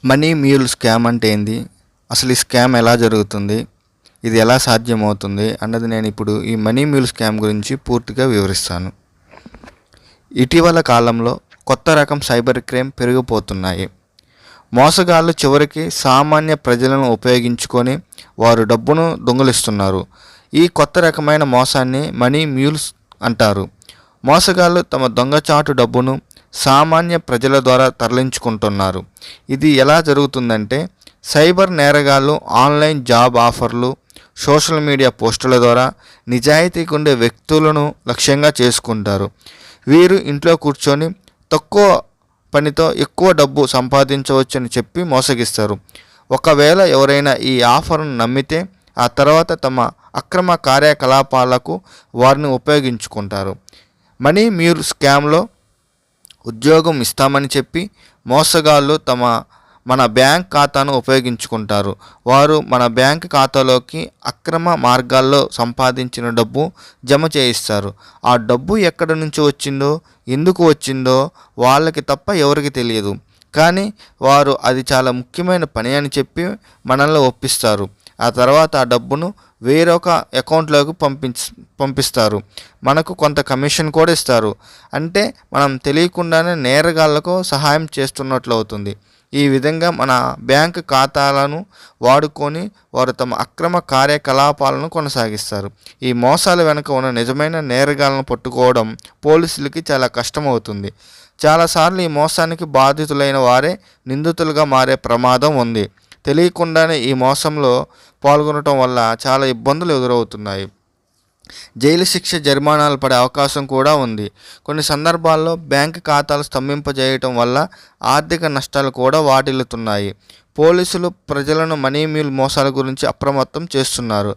Money mule scam అంటే ఏంది? అసలు ఈ స్కామ్ ఎలా జరుగుతుంది? ఇది ఎలా సాధ్యమవుతుంది అన్నది నేను ఇప్పుడు ఈ మనీ మ్యూల్ స్కామ్ గురించి పూర్తిగా వివరిస్తాను. ఇటీవల కాలంలో కొత్త రకం సైబర్ క్రైమ్ పెరిగిపోతున్నాయి. మోసగాళ్ళు చివరికి సామాన్య ప్రజలను ఉపయోగించుకొని వారు డబ్బును దొంగిలిస్తున్నారు. ఈ కొత్త రకమైన మోసాన్ని మనీ మ్యూల్స్ అంటారు. మోసగాళ్ళు తమ దొంగచాటు డబ్బును సామాన్య ప్రజల ద్వారా తరలించుకుంటున్నారు. ఇది ఎలా జరుగుతుందంటే, సైబర్ నేరగాళ్ళు ఆన్లైన్ జాబ్ ఆఫర్లు, సోషల్ మీడియా పోస్టుల ద్వారా నిజాయితీగా ఉండే వ్యక్తులను లక్ష్యంగా చేసుకుంటారు. వీరు ఇంట్లో కూర్చొని తక్కువ పనితో ఎక్కువ డబ్బు సంపాదించవచ్చని చెప్పి మోసగిస్తారు. ఒకవేళ ఎవరైనా ఈ ఆఫర్ను నమ్మితే ఆ తర్వాత తమ అక్రమ కార్యకలాపాలకు వారిని ఉపయోగించుకుంటారు. మనీ మ్యూల్ స్కామ్లో ఉద్యోగం ఇస్తామని చెప్పి మోసగాళ్ళు మన బ్యాంక్ ఖాతాను ఉపయోగించుకుంటారు. వారు మన బ్యాంక్ ఖాతాలోకి అక్రమ మార్గాల్లో సంపాదించిన డబ్బు జమ చేయిస్తారు. ఆ డబ్బు ఎక్కడి నుంచి వచ్చిందో, ఎందుకు వచ్చిందో వాళ్ళకి తప్ప ఎవరికి తెలియదు. కానీ వారు అది చాలా ముఖ్యమైన పని అని చెప్పి మనల్ని ఒప్పిస్తారు. ఆ తర్వాత ఆ డబ్బును వేరొక అకౌంట్లోకి పంపిస్తారు. మనకు కొంత కమిషన్ కూడా ఇస్తారు. అంటే మనం తెలియకుండానే నేరగాళ్లకు సహాయం చేస్తున్నట్లు అవుతుంది. ఈ విధంగా మన బ్యాంక్ ఖాతాలను వాడుకొని వారు తమ అక్రమ కార్యకలాపాలను కొనసాగిస్తారు. ఈ మోసాల వెనుక ఉన్న నిజమైన నేరగాళ్లను పట్టుకోవడం పోలీసులకి చాలా కష్టమవుతుంది. చాలాసార్లు ఈ మోసానికి బాధితులైన వారే నిందితులుగా మారే ప్రమాదం ఉంది. తెలియకుండానే ఈ మోసంలో పాల్గొనటం వల్ల చాలా ఇబ్బందులు ఎదురవుతున్నాయి. జైలు శిక్ష, జరిమానాలు పడే అవకాశం కూడా ఉంది. కొన్ని సందర్భాల్లో బ్యాంక్ ఖాతాలు స్తంభింపజేయటం వల్ల ఆర్థిక నష్టాలు కూడా వాటిల్లుతున్నాయి. పోలీసులు ప్రజలను మనీ మ్యూల్ మోసాల గురించి అప్రమత్తం చేస్తున్నారు.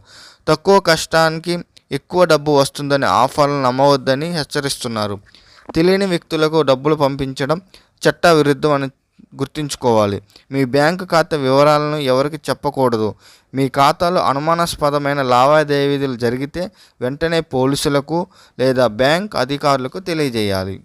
తక్కువ కష్టానికి ఎక్కువ డబ్బు వస్తుందని ఆఫర్లను నమ్మవద్దని హెచ్చరిస్తున్నారు. తెలియని వ్యక్తులకు డబ్బులు పంపించడం చట్ట విరుద్ధం అని గుర్తుంచుకోవాలి. మీ బ్యాంకు ఖాతా వివరాలను ఎవరికి చెప్పకూడదు. మీ ఖాతాలో అనుమానాస్పదమైన లావాదేవీలు జరిగితే వెంటనే పోలీసులకు లేదా బ్యాంక్ అధికారులకు తెలియజేయాలి.